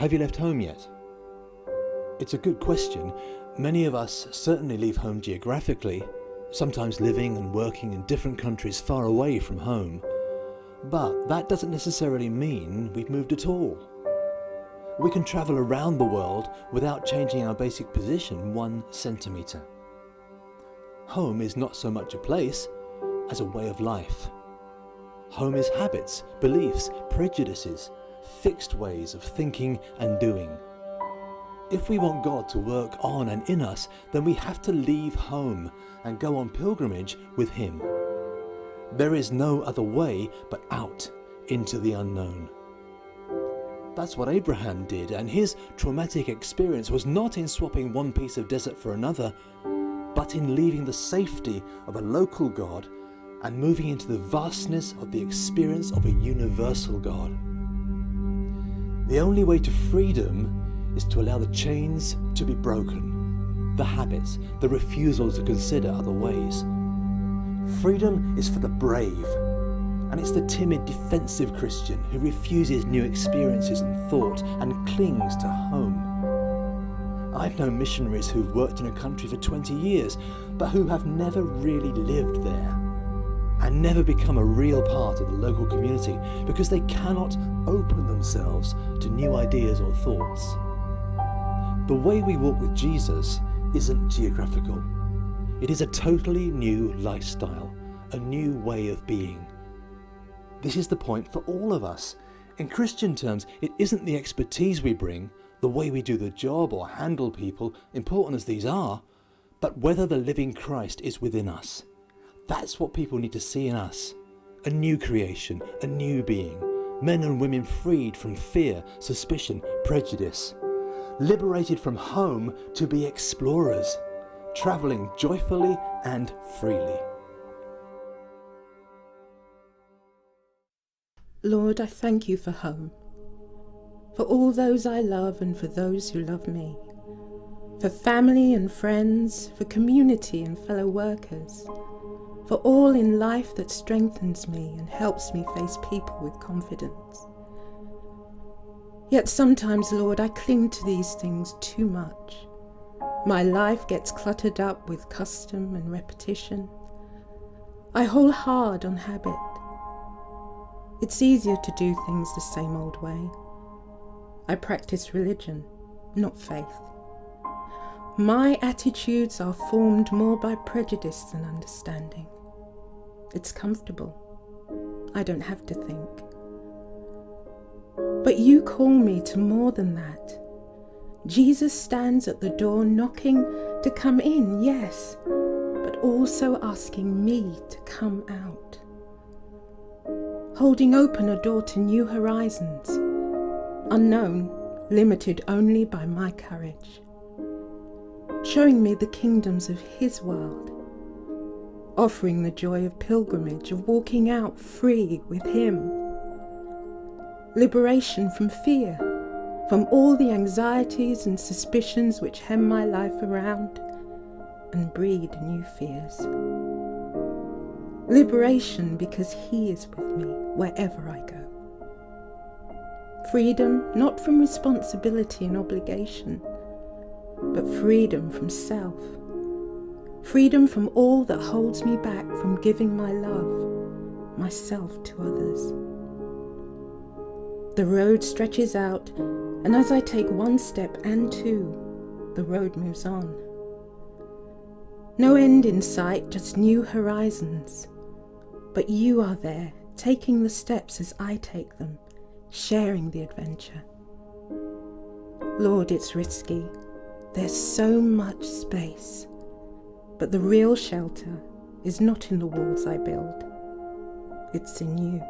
Have you left home yet? It's a good question. Many of us certainly leave home geographically, sometimes living and working in different countries far away from home. But that doesn't necessarily mean we've moved at all. We can travel around the world without changing our basic position 1 centimetre. Home is not so much a place as a way of life. Home is habits, beliefs, prejudices, fixed ways of thinking and doing. If we want God to work on and in us, then we have to leave home and go on pilgrimage with Him. There is no other way but out into the unknown. That's what Abraham did, and his traumatic experience was not in swapping one piece of desert for another, but in leaving the safety of a local God and moving into the vastness of the experience of a universal God. The only way to freedom is to allow the chains to be broken, the habits, the refusal to consider other ways. Freedom is for the brave, and it's the timid, defensive Christian who refuses new experiences and thought and clings to home. I've known missionaries who've worked in a country for 20 years, but who have never really lived there and never become a real part of the local community because they cannot open themselves to new ideas or thoughts. The way we walk with Jesus isn't geographical. It is a totally new lifestyle, a new way of being. This is the point for all of us. In Christian terms, it isn't the expertise we bring, the way we do the job or handle people, important as these are, but whether the living Christ is within us. That's what people need to see in us. A new creation, a new being. Men and women freed from fear, suspicion, prejudice. Liberated from home to be explorers, travelling joyfully and freely. Lord, I thank you for home, for all those I love and for those who love me, for family and friends, for community and fellow workers, for all in life that strengthens me and helps me face people with confidence. Yet sometimes, Lord, I cling to these things too much. My life gets cluttered up with custom and repetition. I hold hard on habit. It's easier to do things the same old way. I practice religion, not faith. My attitudes are formed more by prejudice than understanding. It's comfortable. I don't have to think. But you call me to more than that. Jesus stands at the door knocking to come in, yes, but also asking me to come out. Holding open a door to new horizons, unknown, limited only by my courage. Showing me the kingdoms of His world. Offering the joy of pilgrimage, of walking out free with Him. Liberation from fear, from all the anxieties and suspicions which hem my life around and breed new fears. Liberation because He is with me wherever I go. Freedom not from responsibility and obligation, but freedom from self. Freedom from all that holds me back from giving my love, myself to others. The road stretches out, and as I take one step and two, the road moves on. No end in sight, just new horizons. But you are there, taking the steps as I take them, sharing the adventure. Lord, it's risky. There's so much space. But the real shelter is not in the walls I build. It's in you.